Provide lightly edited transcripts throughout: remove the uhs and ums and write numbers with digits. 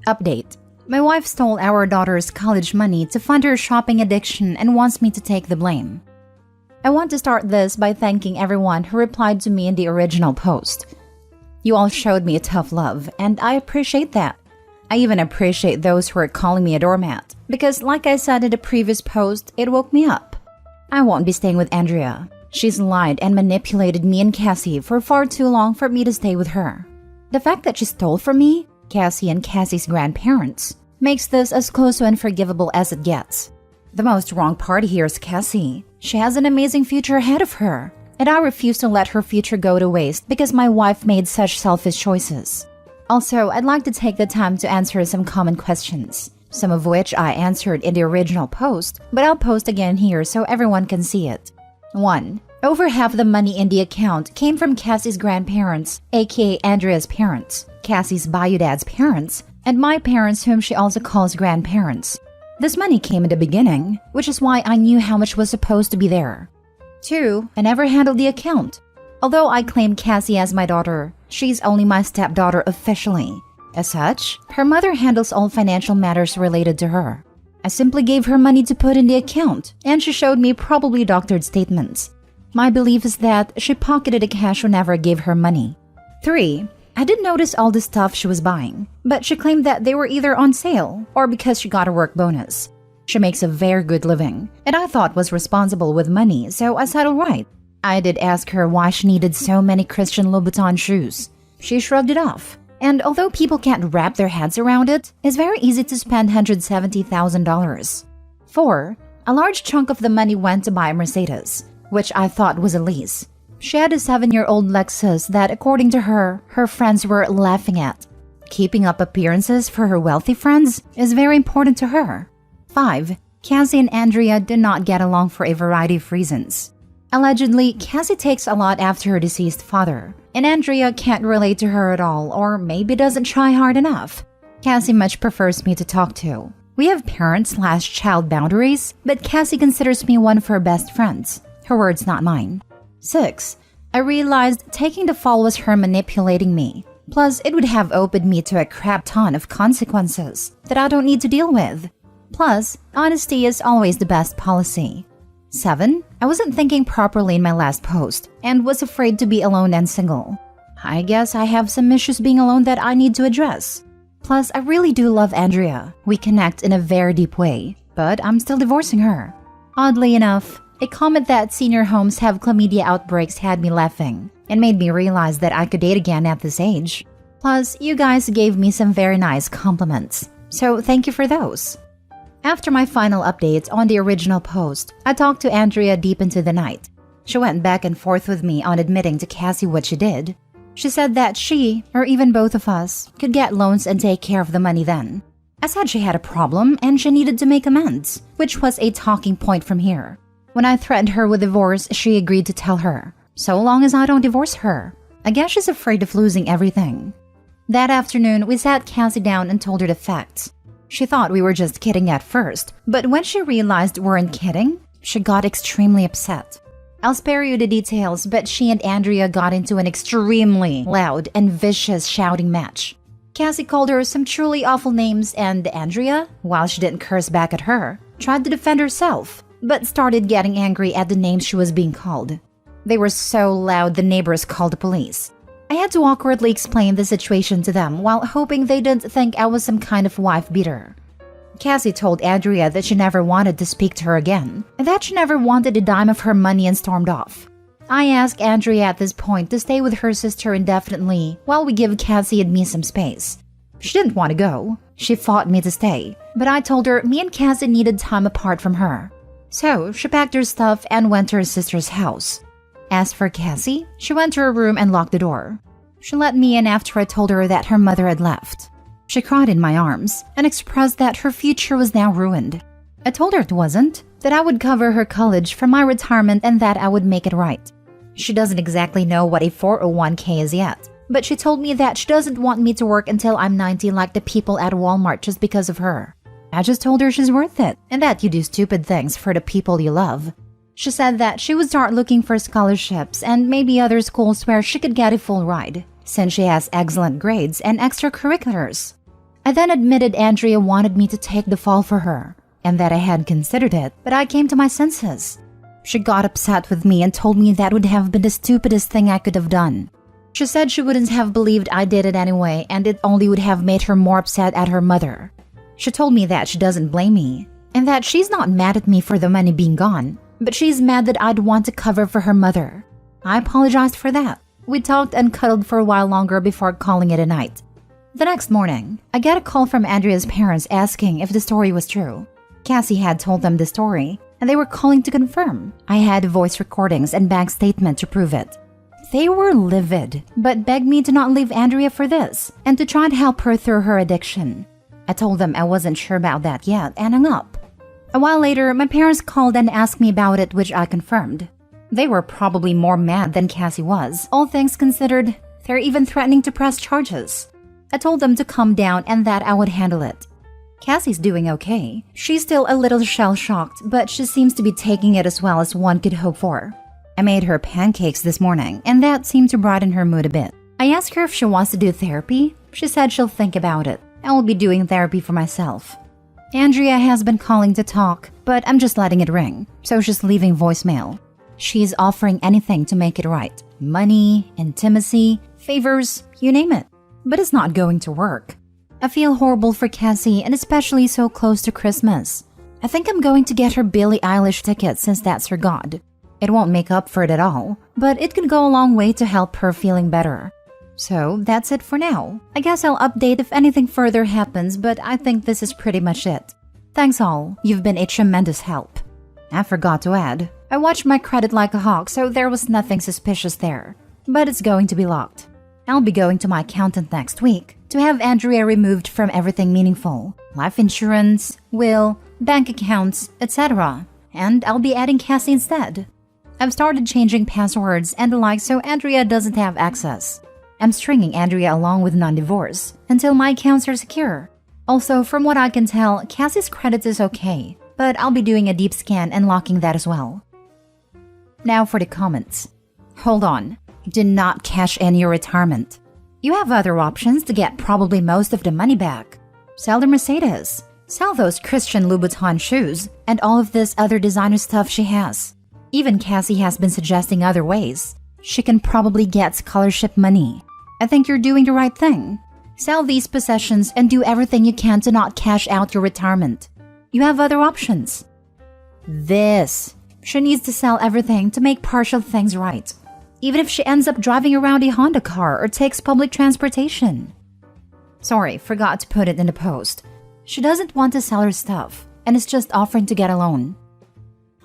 Update. My wife stole our daughter's college money to fund her shopping addiction and wants me to take the blame. I want to start this by thanking everyone who replied to me in the original post. You all showed me a tough love, and I appreciate that. I even appreciate those who are calling me a doormat, because like I said in the previous post, it woke me up. I won't be staying with Andrea. She's lied and manipulated me and Cassie for far too long for me to stay with her. The fact that she stole from me, Cassie and Cassie's grandparents, makes this as close to unforgivable as it gets. The most wrong part here is Cassie. She has an amazing future ahead of her, and I refuse to let her future go to waste because my wife made such selfish choices. Also, I'd like to take the time to answer some common questions, some of which I answered in the original post, but I'll post again here so everyone can see it. 1. Over half the money in the account came from Cassie's grandparents, aka Andrea's parents, Cassie's bio dad's parents, and my parents, whom she also calls grandparents. This money came in the beginning, which is why I knew how much was supposed to be there. 2. I never handled the account. Although I claim Cassie as my daughter, she's only my stepdaughter officially. As such, her mother handles all financial matters related to her. I simply gave her money to put in the account, and she showed me probably doctored statements. My belief is that she pocketed the cash whenever I gave her money. 3. I did notice all the stuff she was buying, but she claimed that they were either on sale or because she got a work bonus. She makes a very good living, and I thought was responsible with money, so I said alright. I did ask her why she needed so many Christian Louboutin shoes. She shrugged it off, and although people can't wrap their heads around it, it's very easy to spend $170,000. 4. A large chunk of the money went to buy a Mercedes, which I thought was a lease. She had a 7-year-old Lexus that, according to her, her friends were laughing at. Keeping up appearances for her wealthy friends is very important to her. 5. Cassie and Andrea did not get along for a variety of reasons. Allegedly, Cassie takes a lot after her deceased father, and Andrea can't relate to her at all, or maybe doesn't try hard enough. Cassie much prefers me to talk to. We have parent/child boundaries, but Cassie considers me one of her best friends. Her words, not mine. 6. I realized taking the fall was her manipulating me. Plus, it would have opened me to a crap ton of consequences that I don't need to deal with. Plus, honesty is always the best policy. 7. I wasn't thinking properly in my last post and was afraid to be alone and single. I guess I have some issues being alone that I need to address. Plus, I really do love Andrea. We connect in a very deep way, but I'm still divorcing her. Oddly enough, a comment that senior homes have chlamydia outbreaks had me laughing and made me realize that I could date again at this age. Plus, you guys gave me some very nice compliments, so thank you for those. After my final updates on the original post, I talked to Andrea deep into the night. She went back and forth with me on admitting to Cassie what she did. She said that she, or even both of us, could get loans and take care of the money then. I said she had a problem and she needed to make amends, which was a talking point from here. When I threatened her with divorce, she agreed to tell her, so long as I don't divorce her. I guess she's afraid of losing everything. That afternoon, we sat Cassie down and told her the facts. She thought we were just kidding at first, but when she realized we weren't kidding, she got extremely upset. I'll spare you the details, but she and Andrea got into an extremely loud and vicious shouting match. Cassie called her some truly awful names, and Andrea, while she didn't curse back at her, tried to defend herself, but started getting angry at the names she was being called. They were so loud the neighbors called the police. I had to awkwardly explain the situation to them while hoping they didn't think I was some kind of wife beater. Cassie told Andrea that she never wanted to speak to her again, and that she never wanted a dime of her money and stormed off. I asked Andrea at this point to stay with her sister indefinitely while we give Cassie and me some space. She didn't want to go. She fought me to stay, but I told her me and Cassie needed time apart from her. So she packed her stuff and went to her sister's house. As for Cassie, she went to her room and locked the door. She let me in after I told her that her mother had left. She cried in my arms and expressed that her future was now ruined. I told her it wasn't, that I would cover her college from my retirement and that I would make it right. She doesn't exactly know what a 401k is yet, but she told me that she doesn't want me to work until I'm 90 like the people at Walmart just because of her. I just told her she's worth it and that you do stupid things for the people you love. She said that she would start looking for scholarships and maybe other schools where she could get a full ride, since she has excellent grades and extracurriculars. I then admitted Andrea wanted me to take the fall for her, and that I had considered it, but I came to my senses. She got upset with me and told me that would have been the stupidest thing I could have done. She said she wouldn't have believed I did it anyway, and it only would have made her more upset at her mother. She told me that she doesn't blame me, and that she's not mad at me for the money being gone, but she's mad that I'd want to cover for her mother. I apologized for that. We talked and cuddled for a while longer before calling it a night. The next morning, I get a call from Andrea's parents asking if the story was true. Cassie had told them the story, and they were calling to confirm. I had voice recordings and bank statement to prove it. They were livid, but begged me to not leave Andrea for this, and to try and help her through her addiction. I told them I wasn't sure about that yet, and hung up. A while later, my parents called and asked me about it, which I confirmed. They were probably more mad than Cassie was. All things considered, they're even threatening to press charges. I told them to calm down and that I would handle it. Cassie's doing okay. She's still a little shell-shocked, but she seems to be taking it as well as one could hope for. I made her pancakes this morning, and that seemed to brighten her mood a bit. I asked her if she wants to do therapy. She said she'll think about it. I will be doing therapy for myself. Andrea has been calling to talk, but I'm just letting it ring, so she's leaving voicemail. She's offering anything to make it right. Money, intimacy, favors, you name it. But it's not going to work. I feel horrible for Cassie, and especially so close to Christmas. I think I'm going to get her Billie Eilish ticket since that's her god. It won't make up for it at all, but it could go a long way to help her feeling better. So that's it for now. I guess I'll update if anything further happens, but I think this is pretty much it. Thanks all, you've been a tremendous help. I forgot to add, I watched my credit like a hawk, so there was nothing suspicious there. But it's going to be locked. I'll be going to my accountant next week to have Andrea removed from everything meaningful. Life insurance, will, bank accounts, etc. And I'll be adding Cassie instead. I've started changing passwords and the like so Andrea doesn't have access. I'm stringing Andrea along with non-divorce until my accounts are secure. Also, from what I can tell, Cassie's credit is okay, but I'll be doing a deep scan and locking that as well. Now for the comments. Hold on. Do not cash in your retirement. You have other options to get probably most of the money back. Sell the Mercedes. Sell those Christian Louboutin shoes and all of this other designer stuff she has. Even Cassie has been suggesting other ways. She can probably get scholarship money. I think you're doing the right thing. Sell these possessions and do everything you can to not cash out your retirement. You have other options. She needs to sell everything to make partial things right. Even if she ends up driving around a Honda car or takes public transportation. Sorry, forgot to put it in the post. She doesn't want to sell her stuff and is just offering to get a loan.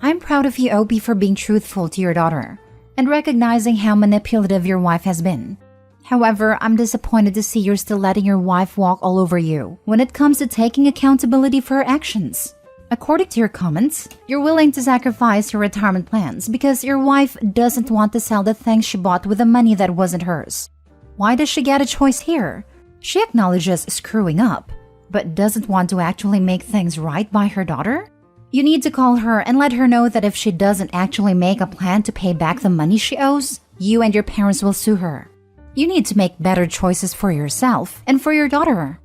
I'm proud of you, Opie, for being truthful to your daughter and recognizing how manipulative your wife has been. However, I'm disappointed to see you're still letting your wife walk all over you when it comes to taking accountability for her actions. According to your comments, you're willing to sacrifice your retirement plans because your wife doesn't want to sell the things she bought with the money that wasn't hers. Why does she get a choice here? She acknowledges screwing up, but doesn't want to actually make things right by her daughter? You need to call her and let her know that if she doesn't actually make a plan to pay back the money she owes, you and your parents will sue her. You need to make better choices for yourself and for your daughter.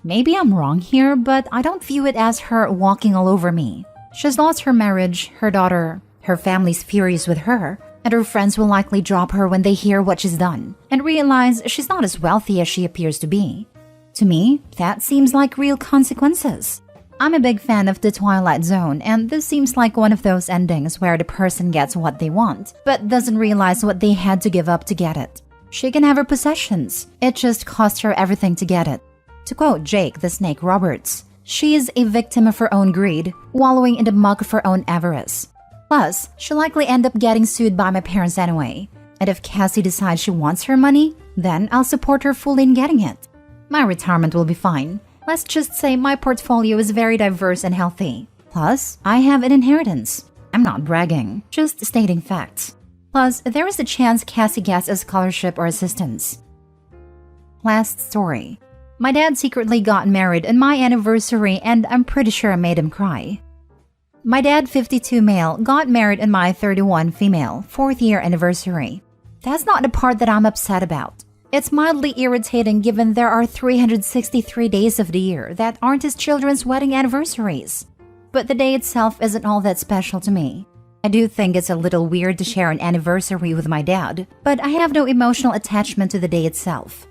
Maybe I'm wrong here, but I don't view it as her walking all over me. She's lost her marriage, her daughter, her family's furious with her, and her friends will likely drop her when they hear what she's done and realize she's not as wealthy as she appears to be. To me, that seems like real consequences. I'm a big fan of The Twilight Zone, and this seems like one of those endings where the person gets what they want, but doesn't realize what they had to give up to get it. She can have her possessions. It just cost her everything to get it. To quote Jake the Snake Roberts, she is a victim of her own greed, wallowing in the muck of her own avarice. Plus, she'll likely end up getting sued by my parents anyway. And if Cassie decides she wants her money, then I'll support her fully in getting it. My retirement will be fine. Let's just say my portfolio is very diverse and healthy. Plus, I have an inheritance. I'm not bragging, just stating facts. Plus, there is a chance Cassie gets a scholarship or assistance. Last story. My dad secretly got married on my anniversary and I'm pretty sure I made him cry. My dad, 52 male, got married on my 31 female, 4th year anniversary. That's not the part that I'm upset about. It's mildly irritating given there are 363 days of the year that aren't his children's wedding anniversaries. But the day itself isn't all that special to me. I do think it's a little weird to share an anniversary with my dad, but I have no emotional attachment to the day itself.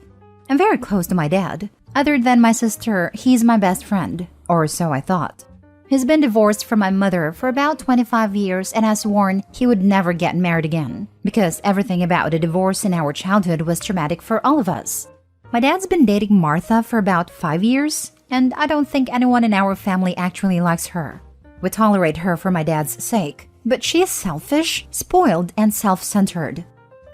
I'm very close to my dad. Other than my sister, he's my best friend, or so I thought. He's been divorced from my mother for about 25 years and has sworn he would never get married again because everything about the divorce in our childhood was traumatic for all of us. My dad's been dating Martha for about 5 years, and I don't think anyone in our family actually likes her. We tolerate her for my dad's sake, but she is selfish, spoiled, and self-centered.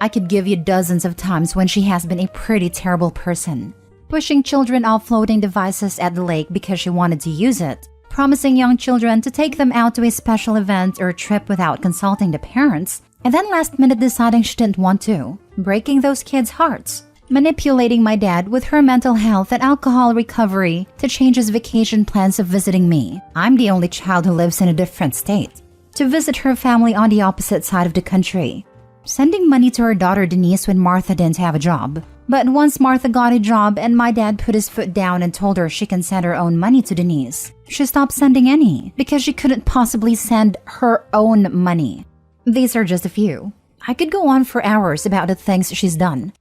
I could give you dozens of times when she has been a pretty terrible person, pushing children off floating devices at the lake because she wanted to use it, promising young children to take them out to a special event or trip without consulting the parents, and then last minute deciding she didn't want to, breaking those kids' hearts, manipulating my dad with her mental health and alcohol recovery to change his vacation plans of visiting me. I'm the only child who lives in a different state, to visit her family on the opposite side of the country, sending money to her daughter Denise when Martha didn't have a job. But once Martha got a job and my dad put his foot down and told her she can send her own money to Denise, she stopped sending any because she couldn't possibly send her own money. These are just a few. I could go on for hours about the things she's done.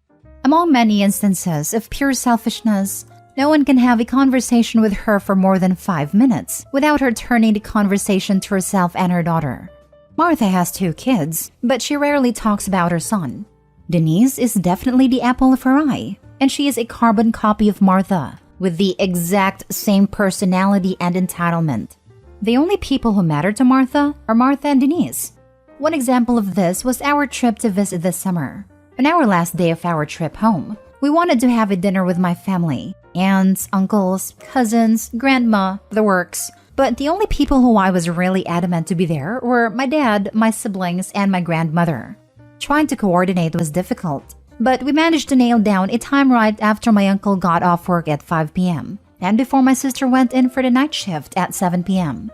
Among many instances of pure selfishness, no one can have a conversation with her for more than 5 minutes without her turning the conversation to herself and her daughter. Martha has 2 kids, but she rarely talks about her son. Denise is definitely the apple of her eye, and she is a carbon copy of Martha, with the exact same personality and entitlement. The only people who matter to Martha are Martha and Denise. One example of this was our trip to visit this summer. On our last day of our trip home, we wanted to have a dinner with my family, aunts, uncles, cousins, grandma, the works. But the only people who I was really adamant to be there were my dad, my siblings, and my grandmother. Trying to coordinate was difficult, but we managed to nail down a time right after my uncle got off work at 5 p.m. and before my sister went in for the night shift at 7 p.m.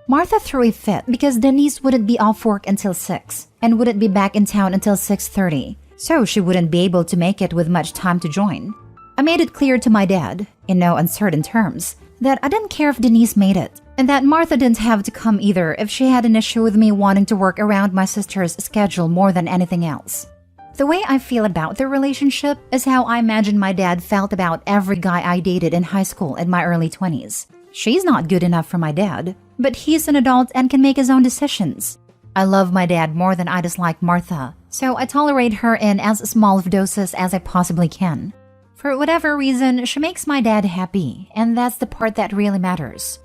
Martha threw a fit because Denise wouldn't be off work until 6 and wouldn't be back in town until 6:30, so she wouldn't be able to make it with much time to join. I made it clear to my dad, in no uncertain terms, that I didn't care if Denise made it, and that Martha didn't have to come either if she had an issue with me wanting to work around my sister's schedule more than anything else. The way I feel about their relationship is how I imagine my dad felt about every guy I dated in high school in my early 20s. She's not good enough for my dad, but he's an adult and can make his own decisions. I love my dad more than I dislike Martha, so I tolerate her in as small of doses as I possibly can. For whatever reason, she makes my dad happy, and that's the part that really matters.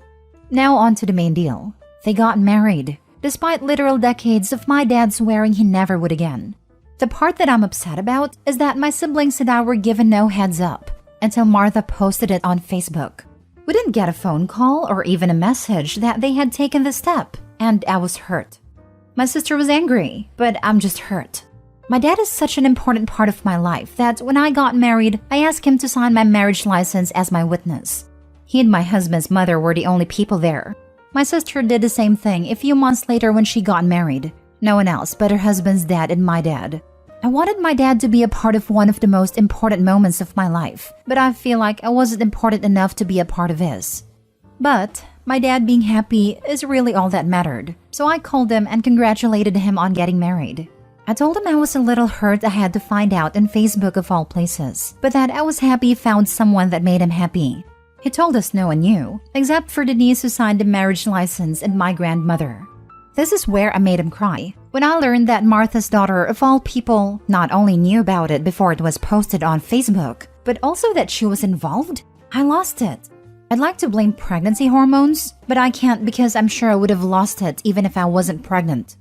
Now on to the main deal. They got married, despite literal decades of my dad swearing he never would again. The part that I'm upset about is that my siblings and I were given no heads up until Martha posted it on Facebook. We didn't get a phone call or even a message that they had taken the step, and I was hurt. My sister was angry, but I'm just hurt. My dad is such an important part of my life that when I got married, I asked him to sign my marriage license as my witness. He and my husband's mother were the only people there. My sister did the same thing a few months later when she got married. No one else but her husband's dad and my dad. I wanted my dad to be a part of one of the most important moments of my life, but I feel like I wasn't important enough to be a part of his. But my dad being happy is really all that mattered, so I called him and congratulated him on getting married. I told him I was a little hurt I had to find out on Facebook of all places, but that I was happy he found someone that made him happy. He told us no one knew, except for Denise who signed the marriage license and my grandmother. This is where I made him cry, when I learned that Martha's daughter of all people not only knew about it before it was posted on Facebook, but also that she was involved. I lost it. I'd like to blame pregnancy hormones, but I can't because I'm sure I would have lost it even if I wasn't pregnant.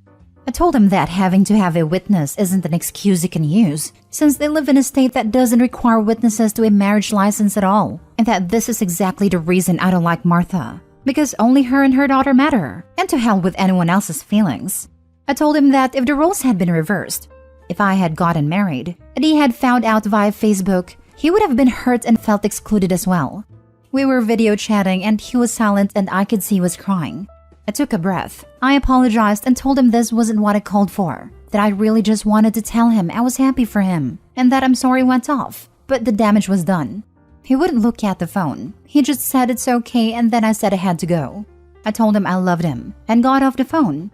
I told him that having to have a witness isn't an excuse he can use, since they live in a state that doesn't require witnesses to a marriage license at all, and that this is exactly the reason I don't like Martha, because only her and her daughter matter, and to hell with anyone else's feelings. I told him that if the roles had been reversed, if I had gotten married, and he had found out via Facebook, he would have been hurt and felt excluded as well. We were video chatting and he was silent and I could see he was crying. I took a breath. I apologized and told him this wasn't what I called for, that I really just wanted to tell him I was happy for him, and that I'm sorry went off, but the damage was done. He wouldn't look at the phone. He just said it's okay, and then I said I had to go. I told him I loved him and got off the phone.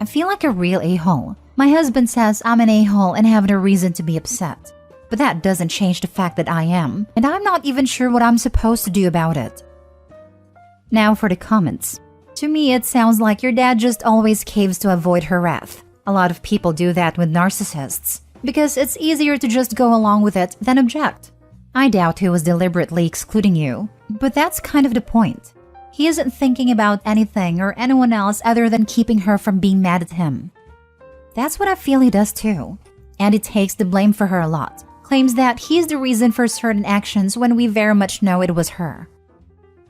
I feel like a real a-hole. My husband says I'm an a-hole and have no reason to be upset. But that doesn't change the fact that I am, and I'm not even sure what I'm supposed to do about it. Now for the comments. To me, it sounds like your dad just always caves to avoid her wrath. A lot of people do that with narcissists, because it's easier to just go along with it than object. I doubt he was deliberately excluding you, but that's kind of the point. He isn't thinking about anything or anyone else other than keeping her from being mad at him. That's what I feel he does too. And he takes the blame for her a lot. Claims that he's the reason for certain actions when we very much know it was her.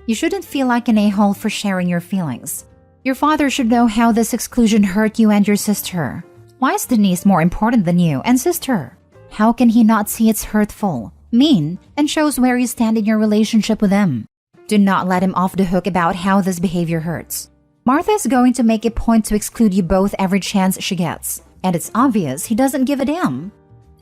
You shouldn't feel like an a-hole for sharing your feelings. Your father should know how this exclusion hurt you and your sister. Why is Denise more important than you and sister? How can he not see it's hurtful, mean, and shows where you stand in your relationship with him? Do not let him off the hook about how this behavior hurts. Martha is going to make a point to exclude you both every chance she gets, and it's obvious he doesn't give a damn.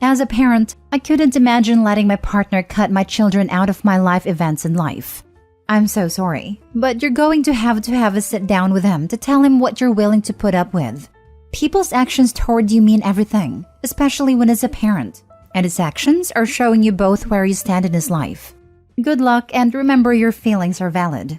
As a parent, I couldn't imagine letting my partner cut my children out of my life events in life. I'm so sorry, but you're going to have a sit down with him to tell him what you're willing to put up with. People's actions toward you mean everything, especially when it's a parent, and his actions are showing you both where you stand in his life. Good luck, and remember your feelings are valid.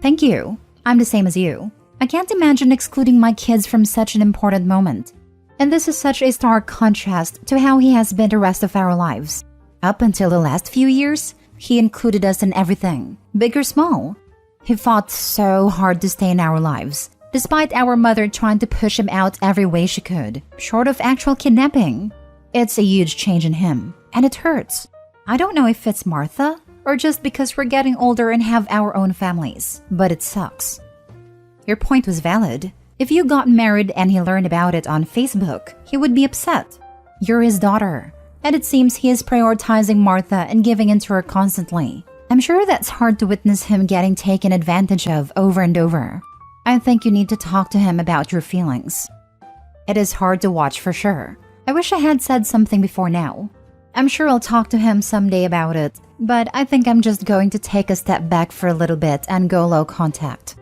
Thank you. I'm the same as you. I can't imagine excluding my kids from such an important moment. And this is such a stark contrast to how he has been the rest of our lives. Up until the last few years, he included us in everything, big or small. He fought so hard to stay in our lives, despite our mother trying to push him out every way she could, short of actual kidnapping. It's a huge change in him, and it hurts. I don't know if it's Martha, or just because we're getting older and have our own families, but it sucks. Your point was valid. If you got married and he learned about it on Facebook, he would be upset. You're his daughter, and it seems he is prioritizing Martha and giving in to her constantly. I'm sure that's hard to witness him getting taken advantage of over and over. I think you need to talk to him about your feelings. It is hard to watch for sure. I wish I had said something before now. I'm sure I'll talk to him someday about it, but I think I'm just going to take a step back for a little bit and go low contact.